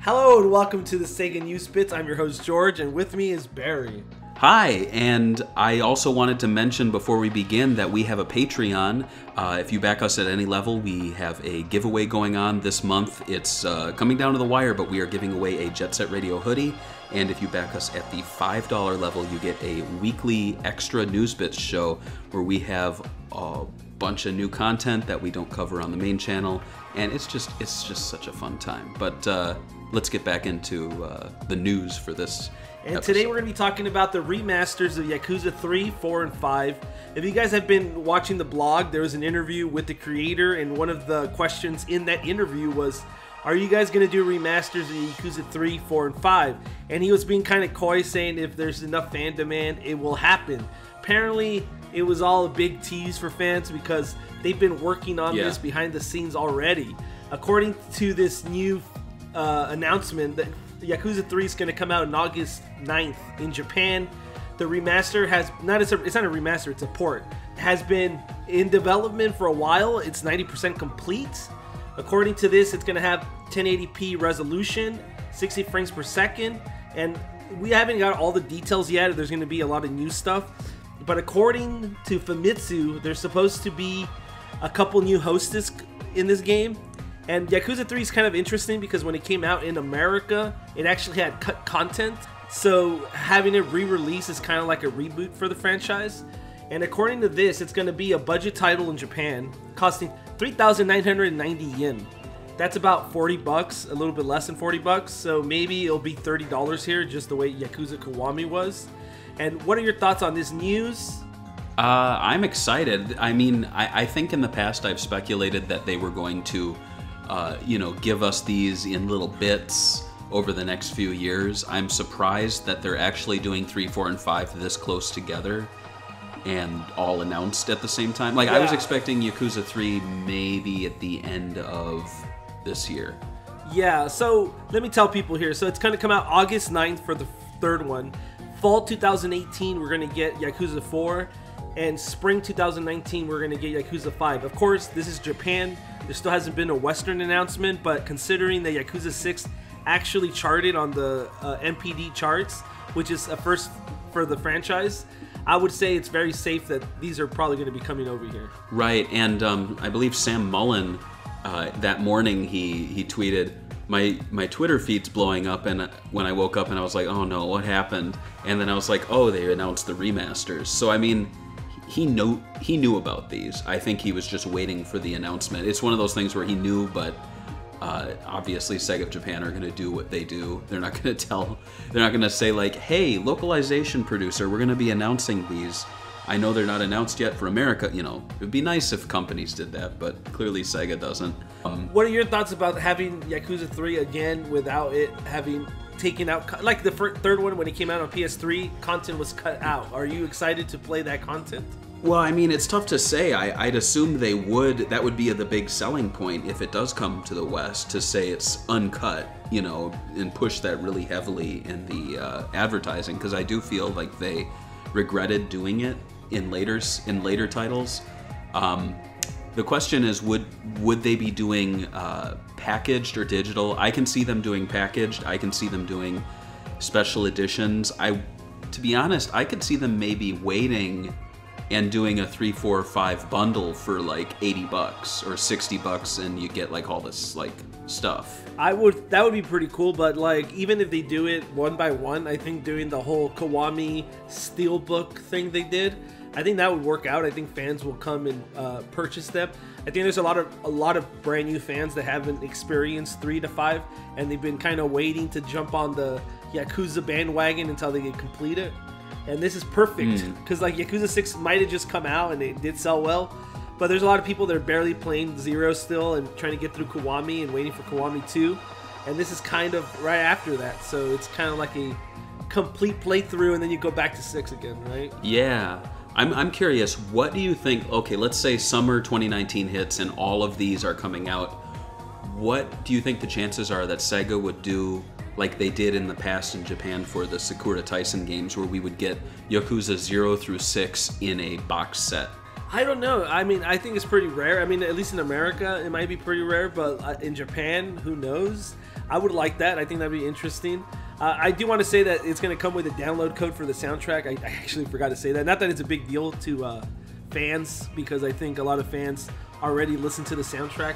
Hello and welcome to the SEGA News Bits. I'm your host George, and with me is Barry. Hi, and I also wanted to mention before we begin that we have a Patreon. If you back us at any level, we have a giveaway going on this month. It's coming down to the wire, but we are giving away a Jet Set Radio hoodie. And if you back us at the $5 level, you get a weekly extra News Bits show where we have a bunch of new content that we don't cover on the main channel, and it's just such a fun time. But let's get back into the news for this And episode. today we're going to be talking about the remasters of Yakuza 3, 4, and 5. If you guys have been watching the blog, there was an interview with the creator, and one of the questions in that interview was, are you guys going to do remasters of Yakuza 3, 4, and 5? And he was being kind of coy, saying if there's enough fan demand, it will happen. Apparently, it was all a big tease for fans because they've been working on this behind the scenes already. According to this new announcement, that Yakuza 3 is going to come out on August 9th in Japan. The remaster has it's not a remaster, it's a port. It has been in development for a while. It's 90% complete. According to this, it's going to have 1080p resolution, 60 frames per second, and we haven't got all the details yet. There's going to be a lot of new stuff. But according to Famitsu, there's supposed to be a couple new hostess in this game. And Yakuza 3 is kind of interesting because when it came out in America, it actually had cut content. So having it re-release is kind of like a reboot for the franchise. And according to this, it's going to be a budget title in Japan, costing 3,990 yen. That's about 40 bucks, a little bit less than 40 bucks. So maybe it'll be $30 here, just the way Yakuza Kiwami was. And what are your thoughts on this news? I'm excited. I mean, I think in the past I've speculated that they were going to, give us these in little bits over the next few years. I'm surprised that they're actually doing 3, 4, and 5 this close together and all announced at the same time. Like, I was expecting Yakuza 3 maybe at the end of this year. Yeah, so let me tell people here. So it's going to come out August 9th for the third one. Fall 2018, we're going to get Yakuza 4. And spring 2019, we're going to get Yakuza 5. Of course, this is Japan. There still hasn't been a Western announcement, but considering that Yakuza 6 actually charted on the MPD charts, which is a first for the franchise, I would say it's very safe that these are probably going to be coming over here. Right, and I believe Sam Mullen, that morning, he tweeted, my Twitter feed's blowing up, and when I woke up and I was like, oh no, what happened? And then I was like, oh, they announced the remasters. So I mean, he knew about these. I think he was just waiting for the announcement. It's one of those things where he knew, but obviously SEGA of Japan are going to do what they do. They're not going to say like, hey, localization producer, we're going to be announcing these. I know they're not announced yet for America. You know, it would be nice if companies did that, but clearly SEGA doesn't. What are your thoughts about having Yakuza 3 again without it having taken out, like the third one when it came out on PS3, content was cut out? Are you excited to play that content? Well, I mean, it's tough to say. I'd assume they would. That would be the big selling point if it does come to the West, to say it's uncut, you know, and push that really heavily in the advertising, because I do feel like they regretted doing it in later titles. The question is, would they be doing packaged or digital? I can see them doing packaged. I can see them doing special editions. To be honest, I could see them maybe waiting and doing a 3, 4, 5 bundle for like 80 bucks or 60 bucks, and you get like all this like stuff. That would be pretty cool, but like even if they do it one by one, I think doing the whole Kiwami Steelbook thing they did, I think that would work out. I think fans will come and purchase them. I think there's a lot of brand new fans that haven't experienced 3 to 5, and they've been kind of waiting to jump on the Yakuza bandwagon until they get completed. And this is perfect because like Yakuza 6 might have just come out and it did sell well, but there's a lot of people that are barely playing 0 still and trying to get through Kiwami and waiting for Kiwami 2, and this is kind of right after that, so it's kind of like a complete playthrough, and then you go back to 6 again, right? Yeah. I'm curious, what do you think? Okay, let's say summer 2019 hits and all of these are coming out. What do you think the chances are that SEGA would do like they did in the past in Japan for the Sakura Taisen games, where we would get Yakuza 0 through 6 in a box set? I don't know. I mean, I think it's pretty rare. I mean, at least in America, it might be pretty rare, but in Japan, who knows? I would like that. I think that'd be interesting. I do want to say that it's going to come with a download code for the soundtrack. I actually forgot to say that. Not that it's a big deal to fans, because I think a lot of fans already listen to the soundtrack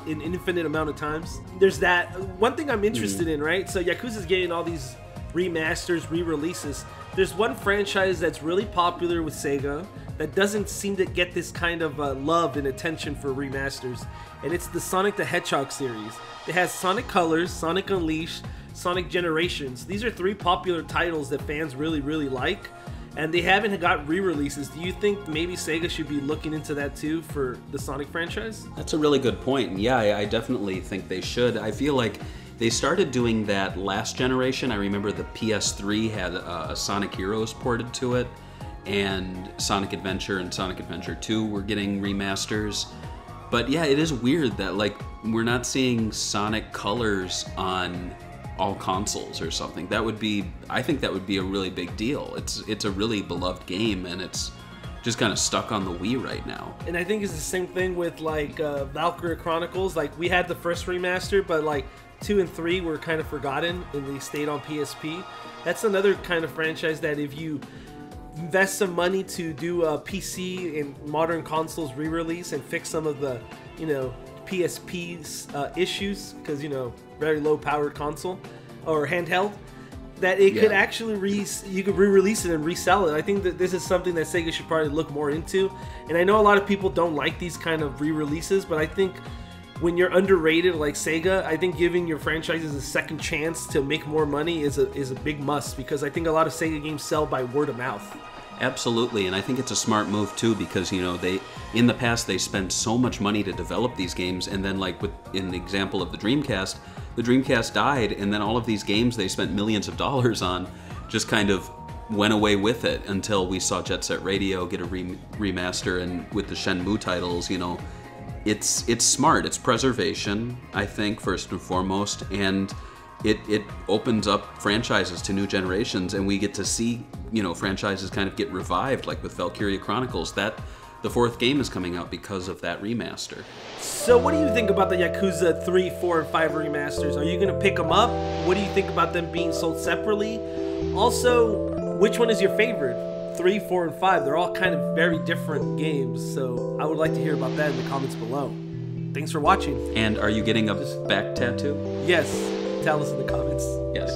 an infinite amount of times. There's that. One thing I'm interested in, right? So Yakuza's getting all these remasters, re-releases. There's one franchise that's really popular with Sega that doesn't seem to get this kind of love and attention for remasters, and it's the Sonic the Hedgehog series. It has Sonic Colors, Sonic Unleashed, Sonic Generations. These are 3 popular titles that fans really, really like, and they haven't got re-releases. Do you think maybe Sega should be looking into that too for the Sonic franchise? That's a really good point. And yeah, I definitely think they should. I feel like they started doing that last generation. I remember the PS3 had Sonic Heroes ported to it, and Sonic Adventure and Sonic Adventure 2 were getting remasters. But yeah, it is weird that like we're not seeing Sonic Colors on all consoles or something. That would be, I think that would be a really big deal. It's a really beloved game, and it's just kind of stuck on the Wii right now. And I think it's the same thing with like Valkyria Chronicles. Like we had the first remaster, but like 2 and 3 were kind of forgotten and they stayed on PSP. That's another kind of franchise that if you invest some money to do a PC and modern consoles re-release and fix some of the, you know, PSP's issues, because, you know, very low powered console or handheld, that it could actually you could re-release it and resell it. I think that this is something that Sega should probably look more into. And I know a lot of people don't like these kind of re-releases, but I think when you're underrated like Sega, I think giving your franchises a second chance to make more money is a big must, because I think a lot of Sega games sell by word of mouth. Absolutely, and I think it's a smart move too, because you know in the past they spent so much money to develop these games, and then like in the example of the Dreamcast died, and then all of these games they spent millions of dollars on just kind of went away with it until we saw Jet Set Radio get a remaster, and with the Shenmue titles, you know, it's smart. It's preservation, I think, first and foremost, and it opens up franchises to new generations, and we get to see, you know, franchises kind of get revived, like with Valkyria Chronicles. That the 4th game is coming out because of that remaster. So what do you think about the Yakuza 3, 4, and 5 remasters? Are you going to pick them up? What do you think about them being sold separately? Also, which one is your favorite? 3, 4, and 5. They're all kind of very different games, so I would like to hear about that in the comments below. Thanks for watching. And are you getting a back tattoo? Yes. Tell us in the comments. Yes.